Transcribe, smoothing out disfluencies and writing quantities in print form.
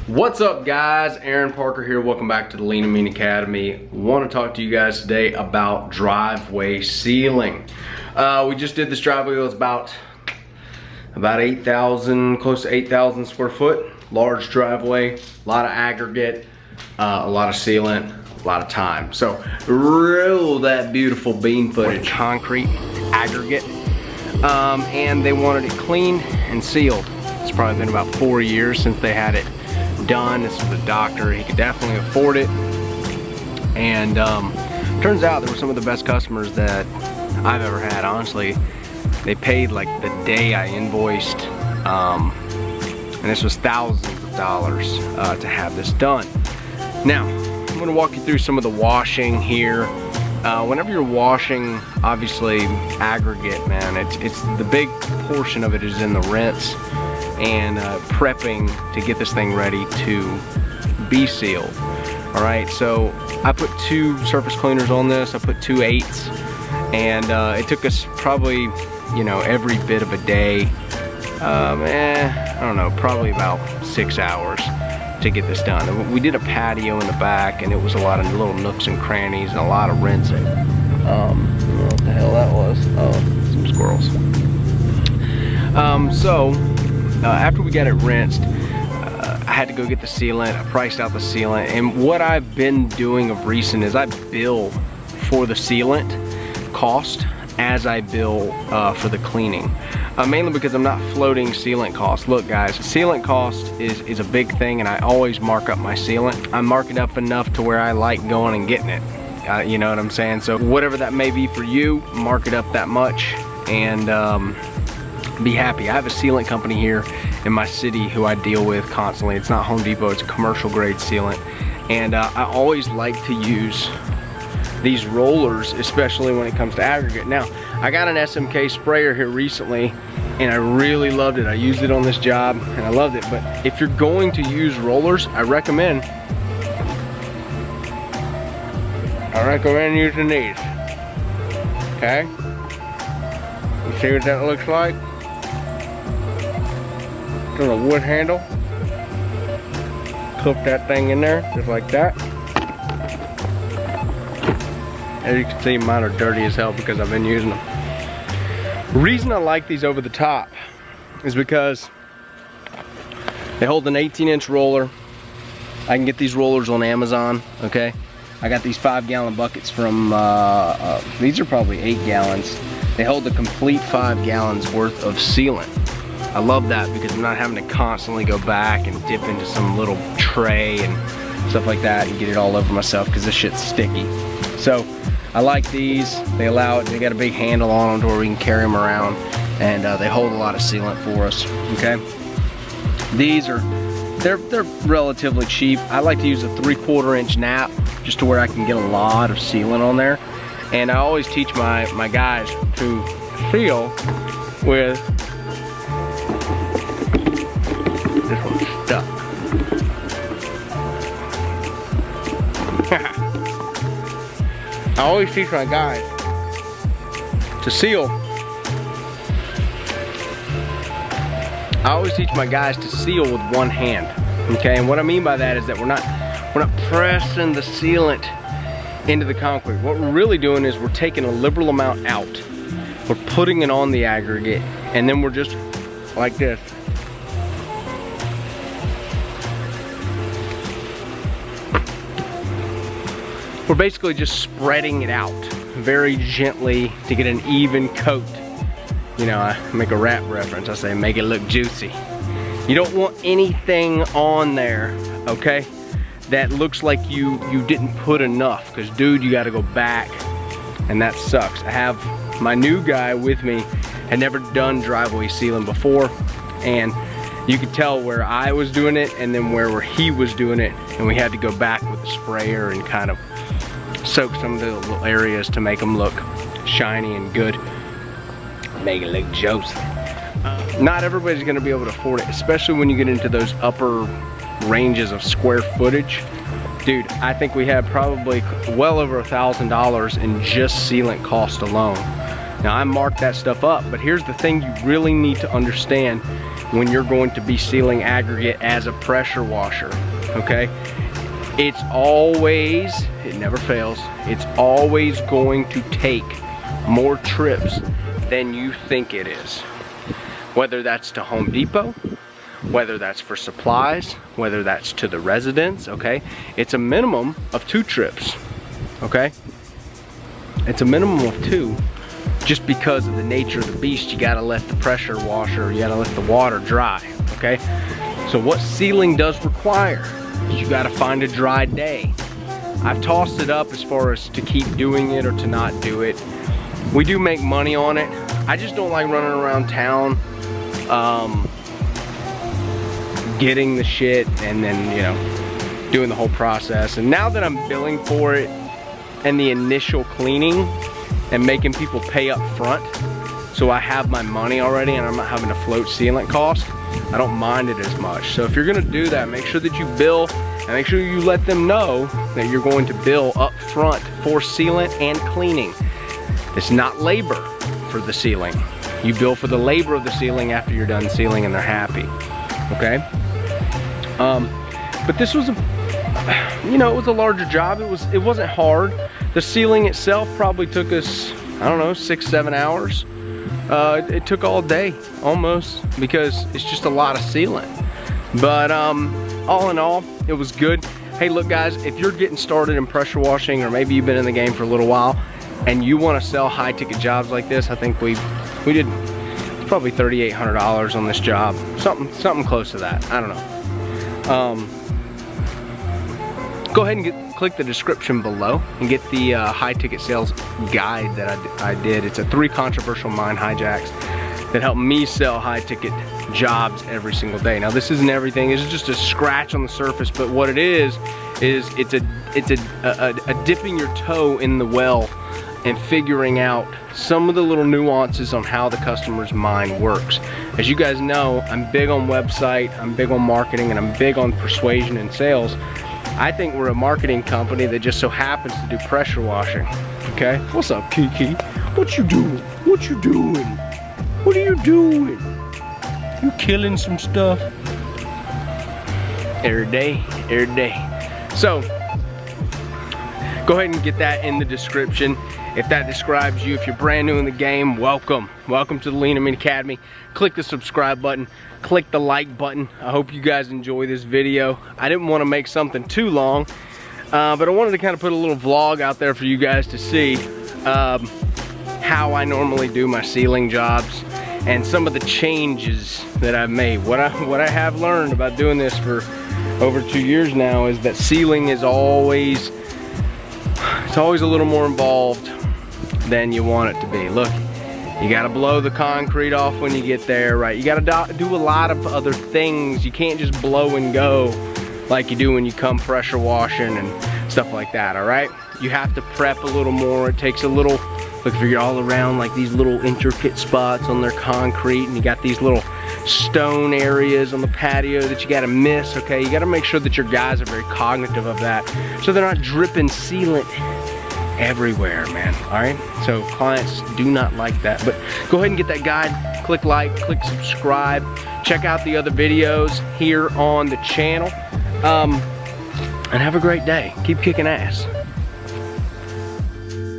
What's up guys, Aaron Parker here. Welcome back to the Lean and Mean Academy. Want to talk to you guys today about driveway sealing. We just did this driveway. It was about 8,000, close to 8,000 square foot. Large driveway, a lot of aggregate, a lot of sealant, a lot of time. So roll that beautiful beam footage. Concrete, aggregate, and they wanted it cleaned and sealed. It's probably been about 4 years since they had it done. This was the doctor. He could definitely afford it, and turns out they were some of the best customers that I've ever had. Honestly, they paid like the day I invoiced, and this was thousands of dollars to have this done. Now I'm going to walk you through some of the washing here. Whenever you're washing, obviously aggregate, man, it's the big portion of it is in the rinse and prepping to get this thing ready to be sealed. All right, so I put 2 surface cleaners on this. I put 2 8s, and it took us probably, you know, every bit of a day. I don't know, probably about 6 hours to get this done. We did a patio in the back, and it was a lot of little nooks and crannies and a lot of rinsing. I don't know what the hell that was. Oh, some squirrels. After we got it rinsed, I had to go get the sealant. I priced out the sealant, and what I've been doing of recent is I bill for the sealant cost as I bill for the cleaning. Mainly because I'm not floating sealant costs. Look guys, sealant cost is a big thing, and I always mark up my sealant. I mark it up enough to where I like going and getting it. You know what I'm saying? So whatever that may be for you, mark it up that much, and be happy. I have a sealant company here in my city who I deal with constantly. It's not Home Depot, it's a commercial grade sealant. And I always like to use these rollers, especially when it comes to aggregate. Now, I got an SMK sprayer here recently, and I really loved it. I used it on this job, and I loved it. But if you're going to use rollers, I recommend using these. Okay? You see what that looks like? There's a wood handle. Clip that thing in there, just like that. As you can see, mine are dirty as hell because I've been using them. The reason I like these over the top is because they hold an 18-inch roller. I can get these rollers on Amazon, okay? I got these 5-gallon buckets from, these are probably 8 gallons. They hold a complete 5 gallons worth of sealant. I love that because I'm not having to constantly go back and dip into some little tray and stuff like that and get it all over myself because this shit's sticky. So I like these. They allow it, they got a big handle on them to where we can carry them around, and they hold a lot of sealant for us, okay? These are, they're relatively cheap. I like to use a 3/4 inch nap just to where I can get a lot of sealant on there. And I always teach my guys to seal with, this one's stuck. I always teach my guys to seal. I always teach my guys to seal with one hand. Okay, and what I mean by that is that we're not pressing the sealant into the concrete. What we're really doing is we're taking a liberal amount out. We're putting it on the aggregate, and then we're just like this. We're basically just spreading it out very gently to get an even coat. You know, I make a rap reference. I say, make it look juicy. You don't want anything on there, okay, that looks like you didn't put enough, because dude, you gotta go back, and that sucks. I have my new guy with me, had never done driveway sealing before, and you could tell where I was doing it and then where he was doing it, and we had to go back with the sprayer and kind of soak some of the little areas to make them look shiny and good. Make it look juicy. Not everybody's gonna be able to afford it, especially when you get into those upper ranges of square footage. Dude, I think we had probably well over $1,000 in just sealant cost alone. Now I marked that stuff up, but here's the thing you really need to understand when you're going to be sealing aggregate as a pressure washer, okay? It's always, it never fails, it's always going to take more trips than you think it is. Whether that's to Home Depot, whether that's for supplies, whether that's to the residence, okay? It's a minimum of 2 trips, okay? It's a minimum of 2, just because of the nature of the beast. You gotta let the pressure washer, you gotta let the water dry, okay? So what sealing does require is you gotta find a dry day. I've tossed it up as far as to keep doing it or to not do it. We do make money on it. I just don't like running around town getting the shit and then, you know, doing the whole process. And now that I'm billing for it and the initial cleaning and making people pay up front, so I have my money already and I'm not having to float sealant cost, I don't mind it as much. So if you're gonna do that, make sure that you bill and make sure you let them know that you're going to bill up front for sealant and cleaning. It's not labor for the sealing. You bill for the labor of the sealing after you're done sealing and they're happy, okay? But this was you know, it was a larger job. It wasn't hard. The sealing itself probably took us, I don't know, 6-7 hours. It took all day almost, because it's just a lot of sealant. But all in all, it was good. Hey, look guys, if you're getting started in pressure washing, or maybe you've been in the game for a little while and you want to sell high ticket jobs like this, I think we did probably $3,800 on this job, something close to that. I don't know. Go ahead and click the description below and get the high ticket sales guide that I did. It's a 3 controversial mine hijacks that help me sell high ticket jobs every single day. Now this isn't everything, this is just a scratch on the surface, but what it is it's a dipping your toe in the well and figuring out some of the little nuances on how the customer's mind works. As you guys know, I'm big on website, I'm big on marketing, and I'm big on persuasion and sales. I think we're a marketing company that just so happens to do pressure washing, okay? What's up, Kiki? What you doing? What you doing? What are you doing? You killing some stuff? Every day, every day. So, go ahead and get that in the description. If that describes you, if you're brand new in the game, welcome. Welcome to the Lean and Mean Academy. Click the subscribe button, click the like button. I hope you guys enjoy this video. I didn't want to make something too long, but I wanted to kind of put a little vlog out there for you guys to see how I normally do my sealing jobs and some of the changes that I've made. What I have learned about doing this for over 2 years now is that sealing is always, it's always a little more involved than you want it to be. Look, you gotta blow the concrete off when you get there, right? You gotta do a lot of other things. You can't just blow and go like you do when you come pressure washing and stuff like that, all right? You have to prep a little more. It takes a little, look, if you're all around like these little intricate spots on their concrete and you got these little stone areas on the patio that you gotta miss, okay? You gotta make sure that your guys are very cognitive of that so they're not dripping sealant everywhere, man, all right? So clients do not like that, but go ahead and get that guide, click like, click subscribe, check out the other videos here on the channel, and have a great day. Keep kicking ass.